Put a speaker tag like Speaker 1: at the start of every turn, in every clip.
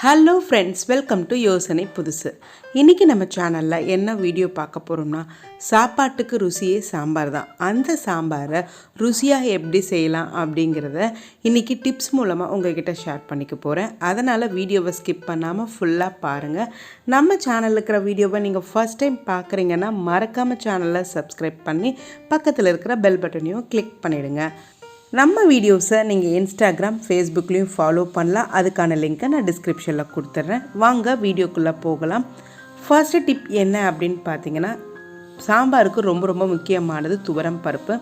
Speaker 1: Hello friends, welcome to யோசனைப்புதுசு. இன்றைக்கி நம்ம சேனலில் என்ன வீடியோ பார்க்க போகிறோம்னா, சாப்பாட்டுக்கு ருசியே சாம்பார் தான். அந்த சாம்பாரை ருசியாக எப்படி செய்யலாம் அப்படிங்கிறத இன்றைக்கி டிப்ஸ் மூலமாக உங்கள்கிட்ட ஷேர் பண்ணிக்க போகிறேன். அதனால் வீடியோவை ஸ்கிப் பண்ணாமல் ஃபுல்லாக பாருங்கள். நம்ம சேனலில் இருக்கிற வீடியோவை நீங்கள் ஃபஸ்ட் டைம் பார்க்குறீங்கன்னா மறக்காமல் சேனலை சப்ஸ்கிரைப் பண்ணி பக்கத்தில் இருக்கிற பெல் பட்டனையும் கிளிக் பண்ணிவிடுங்க. நம்ம வீடியோஸை நீங்கள் இன்ஸ்டாகிராம், ஃபேஸ்புக்லேயும் ஃபாலோ பண்ணலாம். அதுக்கான லிங்க்கை நான் டிஸ்கிரிப்ஷனில் கொடுத்துட்றேன். வாங்க வீடியோக்குள்ளே போகலாம். ஃபர்ஸ்ட்டு டிப் என்ன அப்படின்னு பார்த்தீங்கன்னா, சாம்பாருக்கு ரொம்ப முக்கியமானது துவரம் பருப்பு.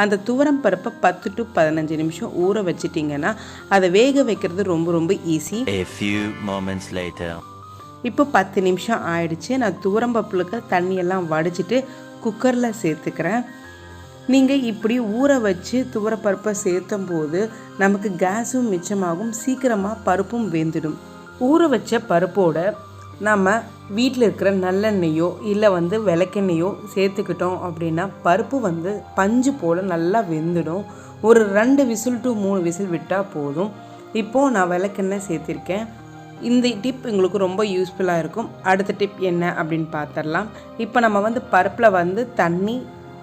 Speaker 1: அந்த துவரம் பருப்பை 10 to 15 நிமிஷம் ஊற வச்சிட்டிங்கன்னா அதை வேக வைக்கிறது ரொம்ப ஈஸி. இப்போ 10 நிமிஷம் ஆயிடுச்சு. நான் துவரம் பருப்புக்கு தண்ணியெல்லாம் வடிச்சிட்டு குக்கரில் சேர்த்துக்கிறேன். நீங்கள் இப்படி ஊற வச்சு துவரப்பருப்பை சேர்த்தும் போது நமக்கு கேஸும் மிச்சமாகும், சீக்கிரமாக பருப்பும் வெந்துடும். ஊற வச்ச பருப்போட நம்ம வீட்டில் இருக்கிற நல்லெண்ணெயோ இல்லை விளக்கெண்ணெயோ சேர்த்துக்கிட்டோம் அப்படின்னா பருப்பு பஞ்சு போல் நல்லா வெந்துடும். ஒரு 2 விசில் to 3 விசில் விட்டால் போதும். இப்போது நான் விளக்கெண்ணெய் சேர்த்திருக்கேன். இந்த டிப் உங்களுக்கு ரொம்ப யூஸ்ஃபுல்லாக இருக்கும். அடுத்த டிப் என்ன அப்படின்னு பார்த்துடலாம். இப்போ நம்ம பருப்பில் தண்ணி,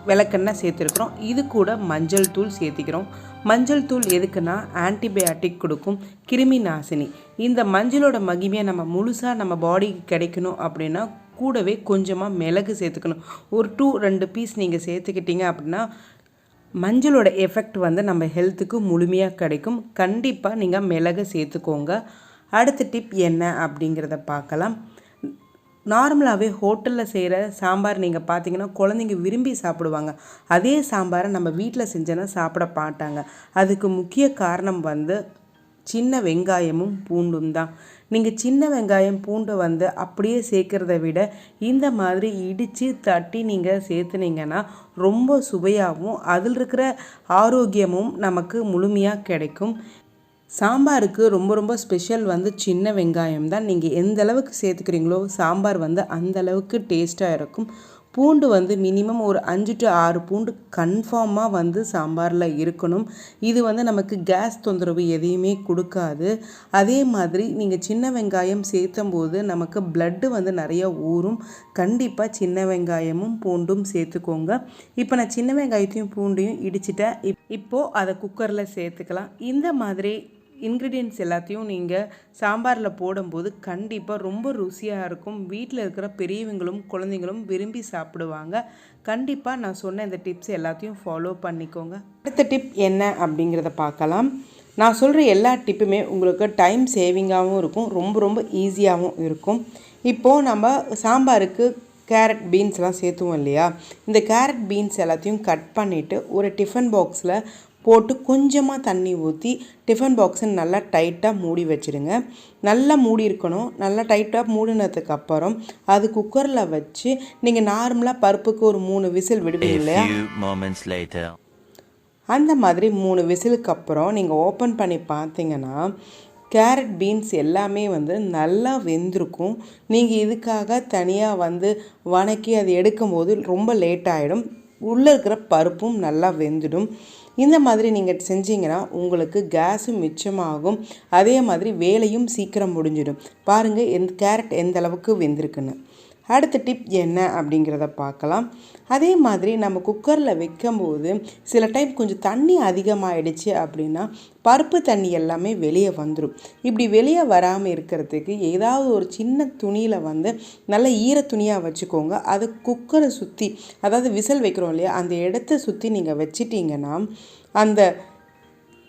Speaker 1: விளக்கெண்ணெய் சேர்த்துருக்குறோம். இது கூட மஞ்சள் தூள் சேர்த்திக்கிறோம். மஞ்சள் தூள் எதுக்குன்னா ஆன்டிபயாட்டிக் கொடுக்கும், கிருமி நாசினி. இந்த மஞ்சளோட மகிமையை நம்ம முழுசாக நம்ம பாடிக்கு கிடைக்கணும் அப்படின்னா கூடவே கொஞ்சமாக மிளகு சேர்த்துக்கணும். ஒரு 2 பீஸ் நீங்கள் சேர்த்துக்கிட்டீங்க அப்படின்னா மஞ்சளோட எஃபெக்ட் நம்ம ஹெல்த்துக்கு முழுமையாக கிடைக்கும். கண்டிப்பாக நீங்கள் மிளகு சேர்த்துக்கோங்க. அடுத்த டிப் என்ன அப்படிங்கிறத பார்க்கலாம். நார்மலாகவே ஹோட்டலில் செய்கிற சாம்பார் நீங்கள் பார்த்தீங்கன்னா குழந்தைங்க விரும்பி சாப்பிடுவாங்க. அதே சாம்பாரை நம்ம வீட்டில் செஞ்சோன்னா சாப்பிட மாட்டாங்க. அதுக்கு முக்கிய காரணம் சின்ன வெங்காயமும் பூண்டும் தான். நீங்கள் சின்ன வெங்காயம் பூண்டை அப்படியே சேர்க்குறத விட இந்த மாதிரி இடித்து தட்டி நீங்கள் சேர்த்துனீங்கன்னா ரொம்ப சுவையாகவும் அதில் இருக்கிற ஆரோக்கியமும் நமக்கு முழுமையாக கிடைக்கும். சாம்பாருக்கு ரொம்ப ஸ்பெஷல் சின்ன வெங்காயம் தான். நீங்கள் எந்த அளவுக்கு சேர்த்துக்கிறீங்களோ சாம்பார் அந்த அளவுக்கு டேஸ்ட்டாக இருக்கும். பூண்டு மினிமம் ஒரு 5 to 6 பூண்டு கன்ஃபார்மாக சாம்பாரில் இருக்கணும். இது நமக்கு கேஸ் தொந்தரவு எதையுமே கொடுக்காது. அதே மாதிரி நீங்கள் சின்ன வெங்காயம் சேர்த்தும் போது நமக்கு பிளட்டு நிறைய ஊறும். கண்டிப்பாக சின்ன வெங்காயமும் பூண்டும் சேர்த்துக்கோங்க. இப்போ நான் சின்ன வெங்காயத்தையும் பூண்டையும் இடிச்சிட்டேன். இப்போது அதை குக்கரில் சேர்த்துக்கலாம். இந்த மாதிரி இன்க்ரீடியன்ட்ஸ் எல்லாத்தையும் நீங்கள் சாம்பாரில் போடும்போது கண்டிப்பாக ரொம்ப ருசியாக இருக்கும். வீட்டில் இருக்கிற பெரியவங்களும் குழந்தைங்களும் விரும்பி சாப்பிடுவாங்க. கண்டிப்பாக நான் சொன்ன இந்த டிப்ஸ் எல்லாத்தையும் ஃபாலோ பண்ணிக்கோங்க. அடுத்த டிப் என்ன அப்படிங்கிறத பார்க்கலாம். நான் சொல்கிற எல்லா டிப்புமே உங்களுக்கு டைம் சேவிங்காகவும் இருக்கும், ரொம்ப ஈஸியாகவும் இருக்கும். இப்போது நம்ம சாம்பாருக்கு கேரட், பீன்ஸ்லாம் சேர்த்துவோம் இல்லையா? இந்த கேரட், பீன்ஸ் எல்லாத்தையும் கட் பண்ணிவிட்டு ஒரு டிஃபன் பாக்ஸில் போட்டு கொஞ்சமாக தண்ணி ஊற்றி டிஃபன் பாக்ஸை நல்லா டைட்டாக மூடி வச்சுடுங்க. நல்லா மூடி இருக்கணும். நல்லா டைட்டாக மூடினதுக்கு அப்புறம் அது குக்கரில் வச்சு நீங்கள் நார்மலாக பருப்புக்கு ஒரு 3 விசில் விடுவீங்க இல்லையா? அந்த மாதிரி 3 விசிலுக்கு அப்புறம் நீங்கள் ஓப்பன் பண்ணி பார்த்தீங்கன்னா கேரட், பீன்ஸ் எல்லாமே நல்லா வெந்திருக்கும். நீங்கள் இதுக்காக தனியாக வணக்கி அதை எடுக்கும்போது ரொம்ப லேட் ஆகிடும். உள்ளே இருக்கிற பருப்பும் நல்லா வெந்துடும். இந்த மாதிரி நீங்கள் செஞ்சீங்கன்னா உங்களுக்கு கேஸும் மிச்சமாகும். அதே மாதிரி வேலையும் சீக்கிரம் முடிஞ்சிடும். பாருங்கள் கேரட் எந்த அளவுக்கு வெந்திருக்குன்னு. அடுத்த டிப் என்ன அப்படிங்கிறத பார்க்கலாம். அதே மாதிரி நம்ம குக்கரில் வைக்கும்போது சில டைம் கொஞ்சம் தண்ணி அதிகமாகிடுச்சு அப்படின்னா பருப்பு தண்ணி எல்லாமே வெளியே வந்துடும். இப்படி வெளியே வராமல் இருக்கிறதுக்கு ஏதாவது ஒரு சின்ன துணியில் நல்ல ஈர துணியாக வச்சுக்கோங்க. அது குக்கரை சுற்றி, அதாவது விசில் வைக்கிறோம் இல்லையா, அந்த இடத்த சுற்றி நீங்கள் வச்சிட்டிங்கன்னா அந்த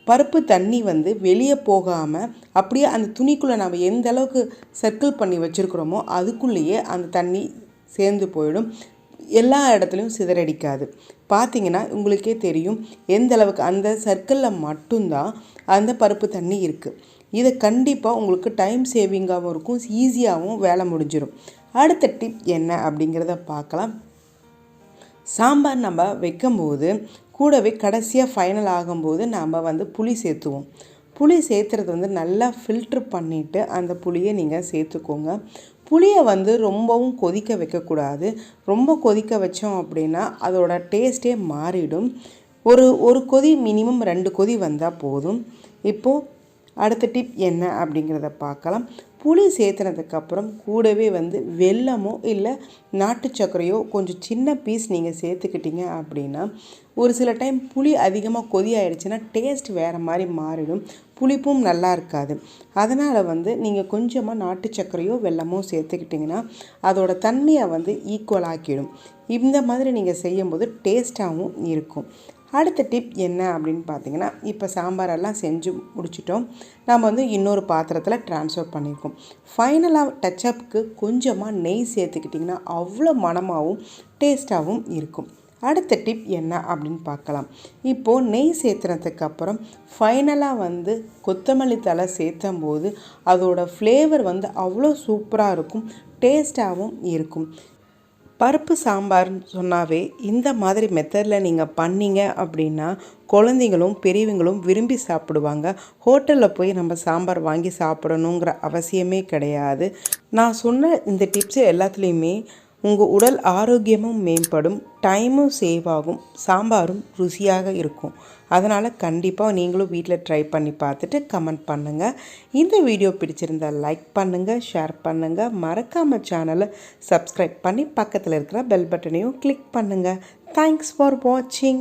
Speaker 1: பருப்பு தண்ணி வெளியே போகாமல் அப்படியே அந்த துணிக்குள்ளே நம்ம எந்த அளவுக்கு சர்க்கிள் பண்ணி வச்சுருக்கிறோமோ அதுக்குள்ளேயே அந்த தண்ணி சேர்ந்து போயிடும். எல்லா இடத்துலையும் சிதறடிக்காது. பார்த்திங்கன்னா உங்களுக்கே தெரியும் எந்த அளவுக்கு அந்த சர்க்கிளில் மட்டும்தான் அந்த பருப்பு தண்ணி இருக்குது. இதை கண்டிப்பாக உங்களுக்கு டைம் சேவிங்காகவும் இருக்கும், ஈஸியாகவும் வேலை முடிஞ்சிடும். அடுத்த டிப் என்ன அப்படிங்கிறத பார்க்கலாம். சாம்பார் நம்ம வைக்கும்போது கூடவே கடைசியாக ஃபைனல் ஆகும்போது நாம் புளி சேர்த்துவோம். புளி சேர்த்துறது நல்லா ஃபில்ட்ரு பண்ணிவிட்டு அந்த புளியை நீங்கள் சேர்த்துக்கோங்க. புளியை ரொம்பவும் கொதிக்க வைக்கக்கூடாது. ரொம்ப கொதிக்க வச்சோம் அப்படின்னா அதோட டேஸ்ட்டே மாறிடும். ஒரு கொதி, மினிமம் 2 கொதி வந்தால் போதும். இப்போது அடுத்த டிப் என்ன அப்படிங்கிறத பார்க்கலாம். புளி சேர்த்துனதுக்கப்புறம் கூடவே வெல்லமோ இல்லை நாட்டு சர்க்கரையோ கொஞ்சம் சின்ன பீஸ் நீங்கள் சேர்த்துக்கிட்டீங்க அப்படின்னா ஒரு சில டைம் புளி அதிகமாக கொதி ஆயிடுச்சுன்னா டேஸ்ட் வேறு மாதிரி மாறிடும், புளிப்பும் நல்லா இருக்காது. அதனால் நீங்கள் கொஞ்சமாக நாட்டு சர்க்கரையோ வெல்லமோ சேர்த்துக்கிட்டிங்கன்னா அதோட தன்மையை ஈக்குவல் ஆக்கிடும். இந்த மாதிரி நீங்கள் செய்யும்போது டேஸ்ட்டாகவும் இருக்கும். அடுத்த டிப் என்ன அப்படின்னு பார்த்தீங்கன்னா, இப்போ சாம்பாரெல்லாம் செஞ்சு முடிச்சிட்டோம். நம்ம இன்னொரு பாத்திரத்தில் ட்ரான்ஸ்ஃபர் பண்ணியிருக்கோம். ஃபைனலாக டச்சப்புக்கு கொஞ்சமாக நெய் சேர்த்துக்கிட்டிங்கன்னா அவ்வளோ மணமாகவும் டேஸ்ட்டாகவும் இருக்கும். அடுத்த டிப் என்ன அப்படின்னு பார்க்கலாம். இப்போது நெய் சேர்த்துனதுக்கப்புறம் ஃபைனலாக கொத்தமல்லி தழை சேர்த்தும் போது அதோட ஃப்ளேவர் அவ்வளோ சூப்பராக இருக்கும், டேஸ்ட்டாகவும் இருக்கும். பருப்பு சாம்பார்னு சொன்னாவே இந்த மாதிரி மெத்தடில் நீங்கள் பண்ணீங்க அப்படின்னா குழந்தைங்களும் பெரியவங்களும் விரும்பி சாப்பிடுவாங்க. ஹோட்டலில் போய் நம்ம சாம்பார் வாங்கி சாப்பிடணுங்கிற அவசியமே கிடையாது. நான் சொன்ன இந்த டிப்ஸு எல்லாத்துலேயுமே உங்கள் உடல் ஆரோக்கியமும் மேம்படும், டைமும் சேவ் ஆகும், சாம்பாரும் ருசியாக இருக்கும். அதனால் கண்டிப்பாக நீங்களும் வீட்டில் ட்ரை பண்ணி பார்த்துட்டு கமெண்ட் பண்ணுங்கள். இந்த வீடியோ பிடிச்சிருந்தால் லைக் பண்ணுங்கள், ஷேர் பண்ணுங்கள், மறக்காமல் சேனலை சப்ஸ்கிரைப் பண்ணி பக்கத்தில் இருக்கிற பெல் பட்டனையும் கிளிக் பண்ணுங்கள். தேங்க்ஸ் ஃபார் வாட்சிங்.